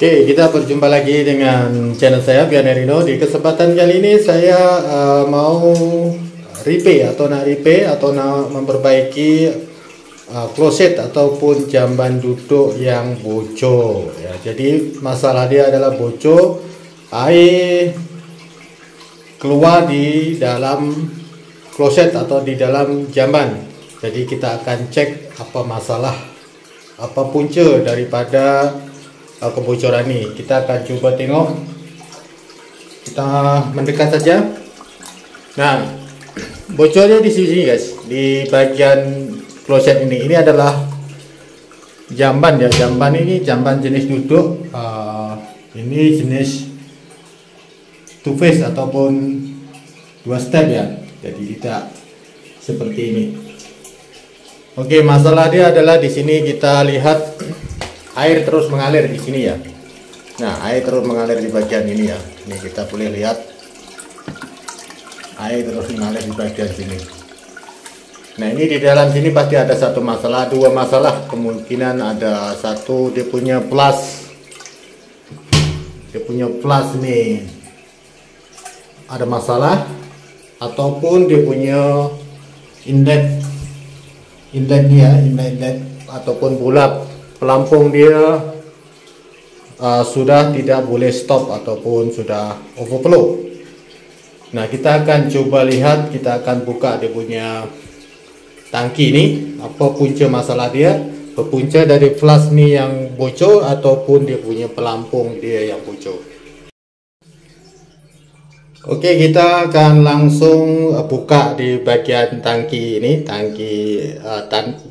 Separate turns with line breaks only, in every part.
Oke, kita berjumpa lagi dengan channel saya Vianerino. Di kesempatan kali ini saya mau repair atau nak memperbaiki kloset ataupun jamban duduk yang bocor ya. Jadi masalah dia adalah bocor, air keluar di dalam kloset atau di dalam jamban. Jadi kita akan cek apa masalah, apa punca daripada kebocoran ini. Kita akan coba tengok, kita mendekat saja. Nah, bocornya di sini guys, di bagian kloset ini. Ini adalah jamban ya. Jamban ini jamban jenis duduk. Ini jenis two phase ataupun dua step ya. Jadi tidak seperti ini. Oke, masalah dia adalah di sini kita lihat air terus mengalir di sini ya. Nah, air terus mengalir di bagian ini ya. Ini kita boleh lihat air terus mengalir di bagian sini. Nah, ini di dalam sini pasti ada satu masalah, dua masalah. Kemungkinan ada satu, dia punya plus. Dia punya plus nih. Ada masalah, ataupun dia punya inlet ataupun bulab pelampung dia sudah tidak boleh stop ataupun sudah overflow. Nah, kita akan coba lihat, kita akan buka dia punya tangki ini, apa punca masalah dia, berpunca dari flash nih yang bocor ataupun dia punya pelampung dia yang bocor. Oke, kita akan langsung buka di bagian tangki ini, tangki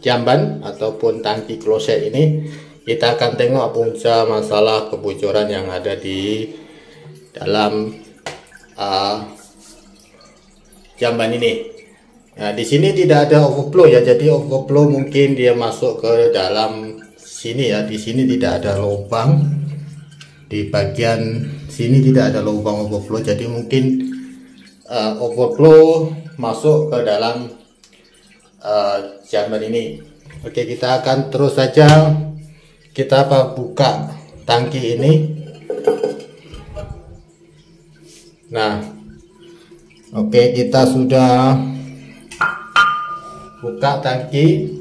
jamban ataupun tangki kloset ini. Kita akan tengok punca masalah kebocoran yang ada di dalam jamban ini. Nah, di sini tidak ada overflow ya, jadi overflow mungkin dia masuk ke dalam sini ya. Di sini tidak ada lubang, di bagian sini tidak ada lubang overflow, jadi mungkin overflow masuk ke dalam jamban ini. Oke, kita akan terus saja kita buka tangki ini. Nah, oke, kita sudah buka tangki.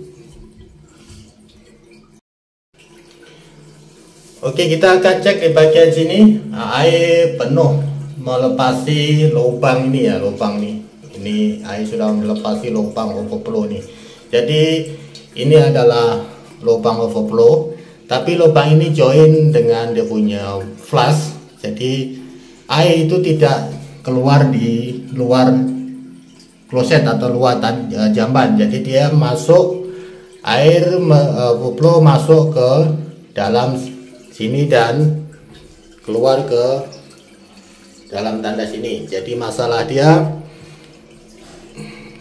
Oke, kita akan cek di bagian sini. Air penuh melepasi lubang ini ya, lubang nih. Ini air sudah melepasi lubang overflow nih. Jadi ini adalah lubang overflow, tapi lubang ini join dengan dia punya flash. Jadi air itu tidak keluar di luar kloset atau luar jamban. Jadi dia masuk, air overflow masuk ke dalam sini dan keluar ke dalam tanda sini. Jadi masalah dia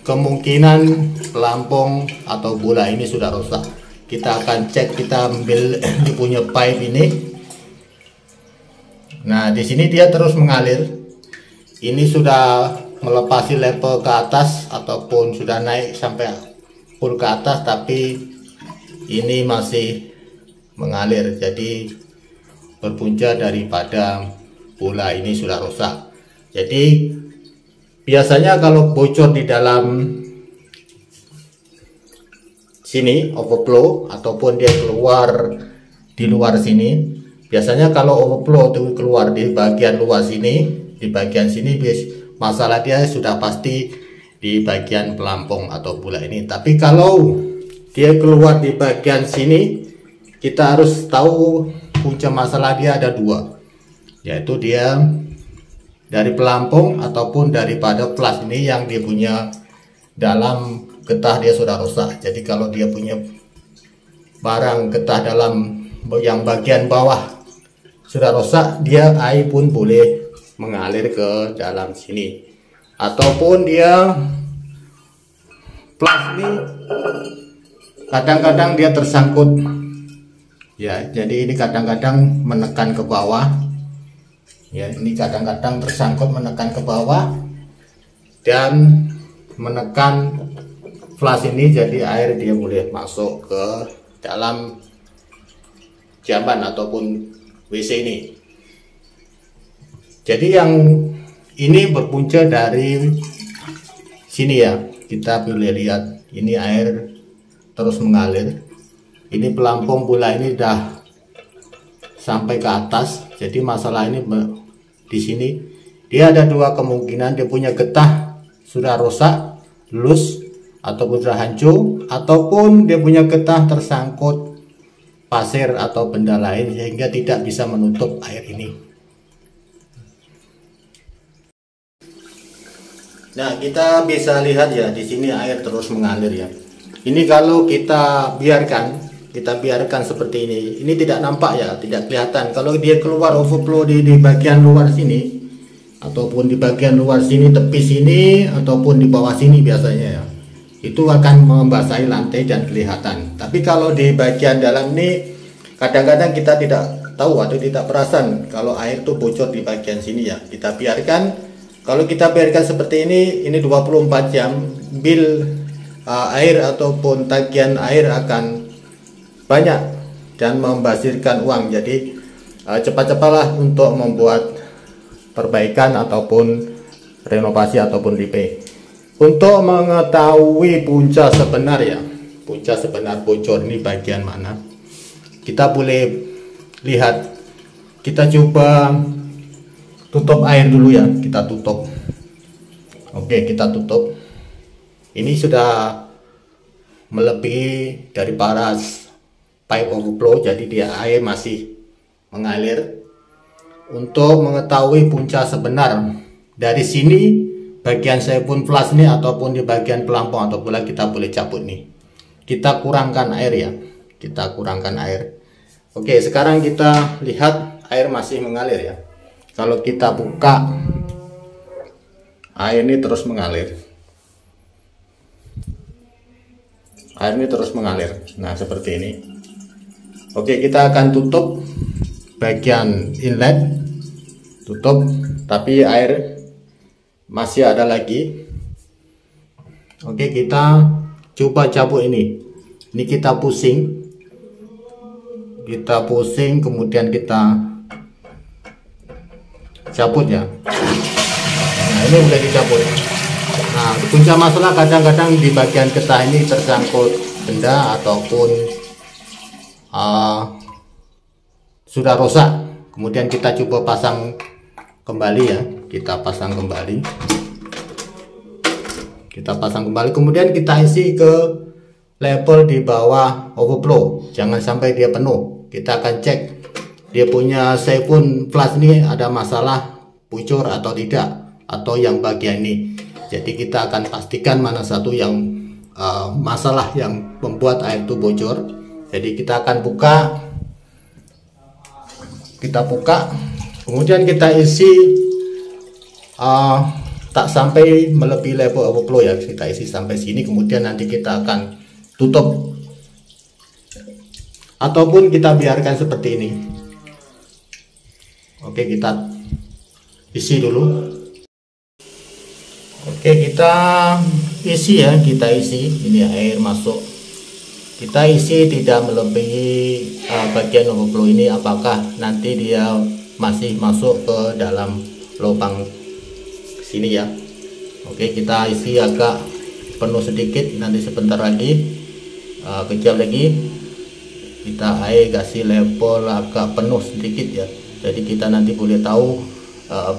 kemungkinan pelampung atau bola ini sudah rusak. Kita akan cek, kita ambil dia punya pipe ini. Nah, di sini dia terus mengalir. Ini sudah melepasi level ke atas ataupun sudah naik sampai full ke atas, tapi ini masih mengalir. Jadi berpunca daripada bola ini sudah rusak. Jadi biasanya kalau bocor di dalam sini overflow ataupun dia keluar di luar sini, biasanya kalau overflow itu keluar di bagian luar sini, di bagian sini masalah dia sudah pasti di bagian pelampung atau bola ini. Tapi kalau dia keluar di bagian sini, kita harus tahu punca masalah dia ada dua, yaitu dia dari pelampung ataupun daripada flash ini yang dia punya dalam getah dia sudah rusak. Jadi kalau dia punya barang getah dalam yang bagian bawah sudah rusak, dia air pun boleh mengalir ke dalam sini. Ataupun dia flash ini kadang-kadang dia tersangkut ya, jadi ini kadang-kadang menekan ke bawah ya, ini kadang-kadang tersangkut menekan ke bawah dan menekan flash ini, jadi air dia boleh masuk ke dalam jamban ataupun WC ini. Jadi yang ini berpunca dari sini ya, kita boleh lihat ini air terus mengalir. Ini pelampung bola ini dah sampai ke atas. Jadi masalah ini di sini dia ada dua kemungkinan, dia punya getah sudah rusak, lus ataupun sudah hancur, ataupun dia punya getah tersangkut pasir atau benda lain sehingga tidak bisa menutup air ini. Nah, kita bisa lihat ya, di sini air terus mengalir ya. Ini kalau kita biarkan seperti ini tidak nampak ya, tidak kelihatan. Kalau dia keluar overflow di bagian luar sini, ataupun di bagian luar sini, tepi sini, ataupun di bawah sini biasanya ya, itu akan membasahi lantai dan kelihatan. Tapi kalau di bagian dalam ini, kadang-kadang kita tidak tahu atau tidak perasan kalau air itu bocor di bagian sini ya. Kita biarkan. Kalau kita biarkan seperti ini 24 jam, bil air ataupun tagihan air akan banyak dan membazirkan uang. Jadi cepat-cepatlah untuk membuat perbaikan ataupun renovasi ataupun repair. Untuk mengetahui punca sebenar ya, punca sebenar bocor ini bagian mana, kita boleh lihat. Kita coba tutup air dulu ya, kita tutup. Oke, kita tutup. Ini sudah melebihi dari paras pipe overflow, jadi dia air masih mengalir. Untuk mengetahui punca sebenar, dari sini bagian siphon flush nih ataupun di bagian pelampung atau bola kita boleh cabut nih. Kita kurangkan air ya, kita kurangkan air. Oke, sekarang kita lihat air masih mengalir ya. Kalau kita buka, air ini terus mengalir. Air ini terus mengalir. Nah, seperti ini. Oke, kita akan tutup bagian inlet. Tutup, tapi air masih ada lagi. Oke, kita coba cabut ini. Ini kita pusing. Kita pusing, kemudian kita cabut ya. Nah, ini udah dicabut. Nah, punca masalah kadang-kadang di bagian getah ini tersangkut benda ataupun sudah rusak. Kemudian kita coba pasang kembali ya, kita pasang kembali. Kita pasang kembali, kemudian kita isi ke level di bawah overflow. Jangan sampai dia penuh. Kita akan cek dia punya siphon flush ini ada masalah bocor atau tidak, atau yang bagian ini. Jadi kita akan pastikan mana satu yang masalah yang membuat air itu bocor. Jadi kita akan buka, kemudian kita isi tak sampai melebihi level overflow ya, kita isi sampai sini, kemudian nanti kita akan tutup ataupun kita biarkan seperti ini. Oke, kita isi dulu. Oke, kita isi ya, kita isi. Ini air masuk. Kita isi tidak melebihi bagian overflow ini. Apakah nanti dia masih masuk ke dalam lubang sini ya? Oke, kita isi agak penuh sedikit. Nanti sebentar lagi, kejap lagi, kita air kasih level agak penuh sedikit ya. Jadi kita nanti boleh tahu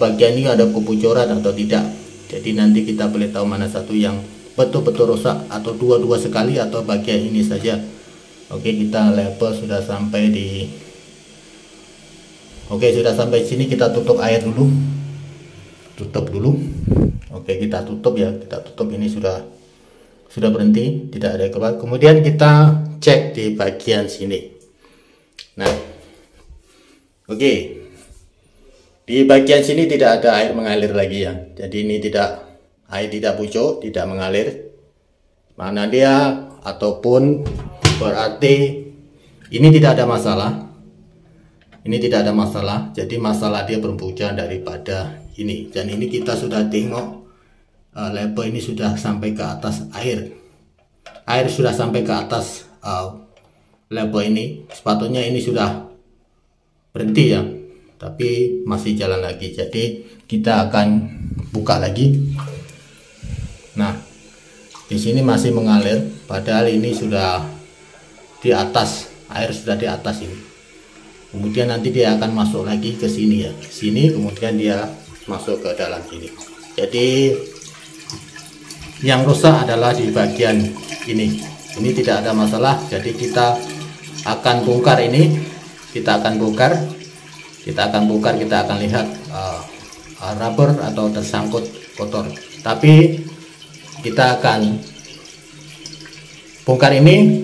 bagian ini ada kebocoran atau tidak. Jadi nanti kita boleh tahu mana satu yang betul-betul rusak, atau dua-dua sekali, atau bagian ini saja. Oke, kita level sudah sampai di, oke, sudah sampai sini. Kita tutup air dulu, tutup dulu. Oke, kita tutup ya, kita tutup. Ini sudah berhenti, tidak ada keluar. Kemudian kita cek di bagian sini. Nah, oke, di bagian sini tidak ada air mengalir lagi ya. Jadi ini air tidak bocor, tidak mengalir. Mana dia, ataupun berarti ini tidak ada masalah. Ini tidak ada masalah. Jadi masalah dia berpunca daripada ini. Dan ini kita sudah tengok level ini sudah sampai ke atas air. Air sudah sampai ke atas level ini. Sepatutnya ini sudah berhenti ya, tapi masih jalan lagi. Jadi kita akan buka lagi. Nah, di sini masih mengalir, padahal ini sudah di atas, air sudah di atas ini. Kemudian nanti dia akan masuk lagi ke sini ya, sini, kemudian dia masuk ke dalam sini. Jadi yang rusak adalah di bagian ini tidak ada masalah. Jadi kita akan bongkar ini, kita akan bongkar, kita akan lihat rubber atau tersangkut kotor. Tapi kita akan bongkar ini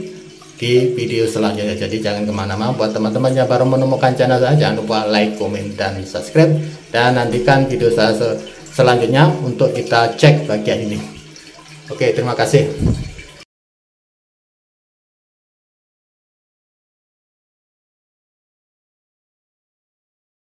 di video selanjutnya. Jadi jangan kemana-mana. Buat teman-teman yang baru menemukan channel saya, jangan lupa like, komen, dan subscribe, dan nantikan video saya selanjutnya untuk kita cek bagian ini. Oke, terima kasih.